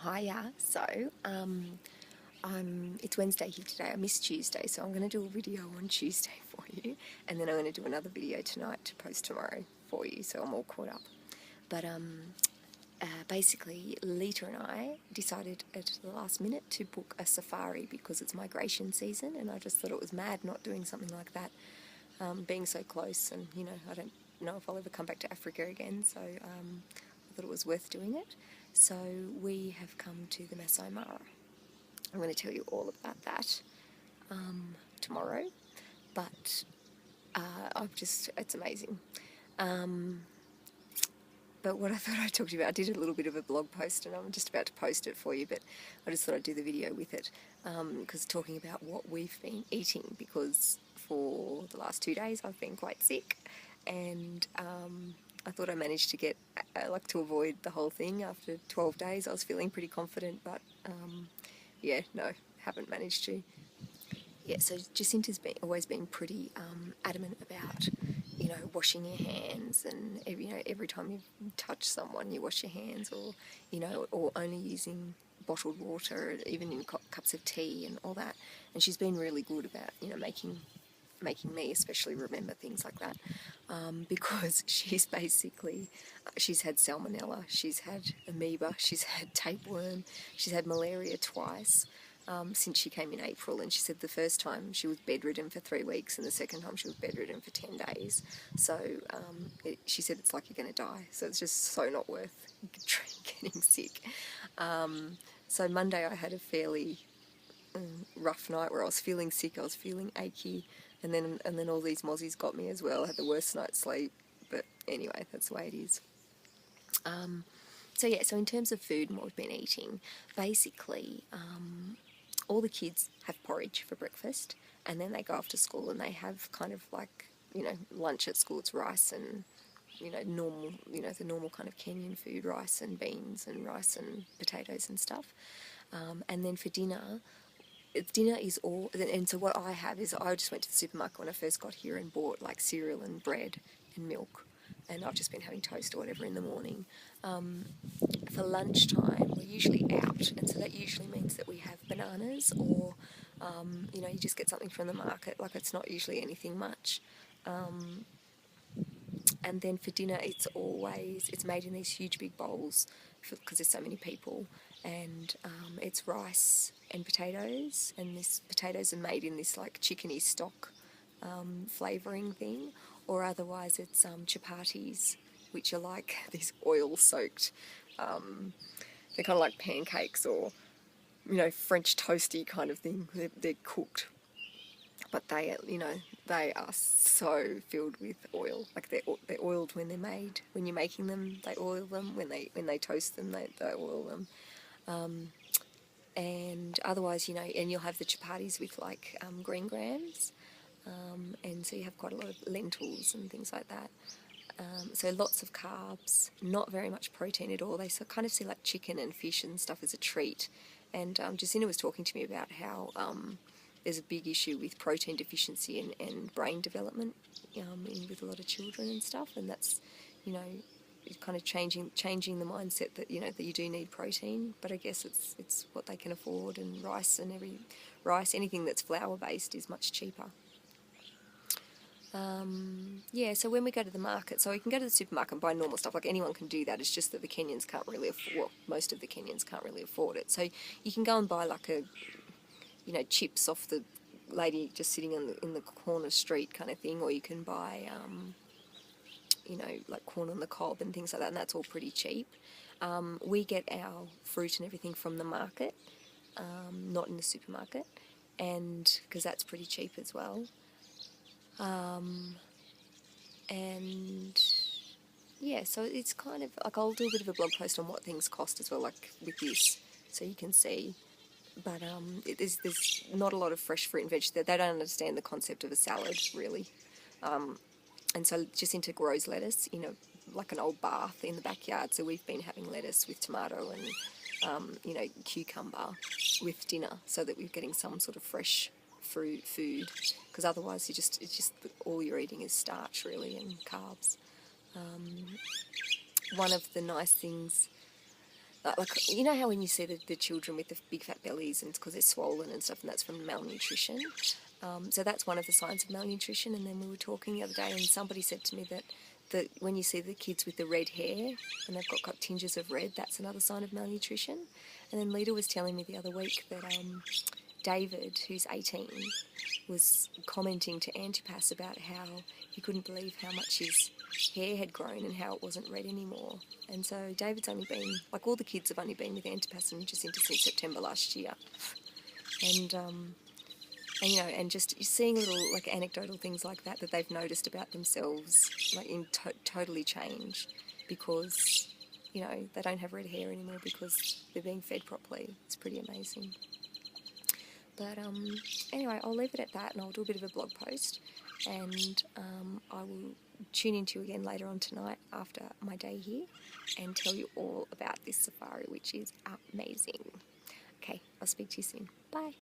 Hiya. It's Wednesday here today. I missed Tuesday, so I'm going to do a video on Tuesday for you, and then I'm going to do another video tonight to post tomorrow for you, so I'm all caught up. But basically, Lita and I decided at the last minute to book a safari because it's migration season, and I just thought it was mad not doing something like that, being so close, and I don't know if I'll ever come back to Africa again, so I thought it was worth doing it. So we have come to the Masai Mara. I'm going to tell you all about that tomorrow, but it's amazing. But what I thought I'd talk to you about, I did a little bit of a blog post and I'm just about to post it for you, but I just thought I'd do the video with it because talking about what we've been eating, because for the last 2 days I've been quite sick, and I thought I managed to get, to avoid the whole thing. After 12 days I was feeling pretty confident, but haven't managed to. Yeah, so Jacinta's always been pretty adamant about, washing your hands, and every time you touch someone, you wash your hands, or only using bottled water, even in cups of tea and all that. And she's been really good about, making me especially remember things like that, because she's had salmonella, she's had amoeba, she's had tapeworm, she's had malaria twice. Since she came in April, and she said the first time she was bedridden for 3 weeks and the second time she was bedridden for 10 days. So she said it's like you're going to die, so it's just so not worth getting sick. So Monday I had a fairly rough night where I was feeling sick, I was feeling achy, and then all these mozzies got me as well. I had the worst night's sleep, but anyway, that's the way it is. So in terms of food and what we've been eating, basically all the kids have porridge for breakfast, and then they go off to school and they have kind of lunch at school. It's rice and normal, the normal kind of Kenyan food, rice and beans and rice and potatoes and stuff. And then for dinner is all, and so what I have is I just went to the supermarket when I first got here and bought cereal and bread and milk, and I've just been having toast or whatever in the morning. For lunchtime, we're usually out, and so that usually means that we have bananas or, you just get something from the market. It's not usually anything much. And then for dinner, it's made in these huge big bowls because there's so many people, and it's rice and potatoes, and these potatoes are made in this chickeny stock flavouring thing, or otherwise it's chapatis, which are these oil-soaked, they're kind of like pancakes or, French toasty kind of thing. They're cooked, but they are so filled with oil. They're oiled when they're made. When you're making them, they oil them. When they toast them, they oil them. And otherwise, and you'll have the chapatis with green grams, and so you have quite a lot of lentils and things like that. So lots of carbs, not very much protein at all. They kind of see chicken and fish and stuff as a treat. And Jacinta was talking to me about how there's a big issue with protein deficiency and brain development with a lot of children and stuff. And that's, kind of changing the mindset that, that you do need protein. But I guess it's what they can afford, and rice, anything that's flour-based is much cheaper. So when we go to the market, so we can go to the supermarket and buy normal stuff, anyone can do that. It's just that the Kenyans can't really afford, most of the Kenyans can't really afford it. So you can go and buy chips off the lady just sitting in the corner street kind of thing, or you can buy, corn on the cob and things like that, and that's all pretty cheap. We get our fruit and everything from the market, not in the supermarket, and because that's pretty cheap as well. So it's kind of I'll do a bit of a blog post on what things cost as well, with this, so you can see. But there's not a lot of fresh fruit and veg. They don't understand the concept of a salad, really. And so Jacinta grows lettuce in an old bath in the backyard. So we've been having lettuce with tomato and cucumber with dinner, so that we're getting some sort of fresh food, because otherwise it's just all you're eating is starch, really, and carbs. One of the nice things like, you know how when you see the children with the big fat bellies and it's because they're swollen and stuff, and that's from malnutrition. So that's one of the signs of malnutrition. And then we were talking the other day, and somebody said to me that when you see the kids with the red hair and they've got tinges of red, that's another sign of malnutrition. And then Lita was telling me the other week that David, who's 18, was commenting to Antipas about how he couldn't believe how much his hair had grown and how it wasn't red anymore. And so David's only been, like, all the kids have only been with Antipas and Jacinta since September last year. And you know, and just seeing little, like, anecdotal things like that they've noticed about themselves, like, totally change because, you know, they don't have red hair anymore because they're being fed properly. It's pretty amazing. But anyway, I'll leave it at that, and I'll do a bit of a blog post, and I will tune into you again later on tonight after my day here and tell you all about this safari, which is amazing. Okay, I'll speak to you soon. Bye.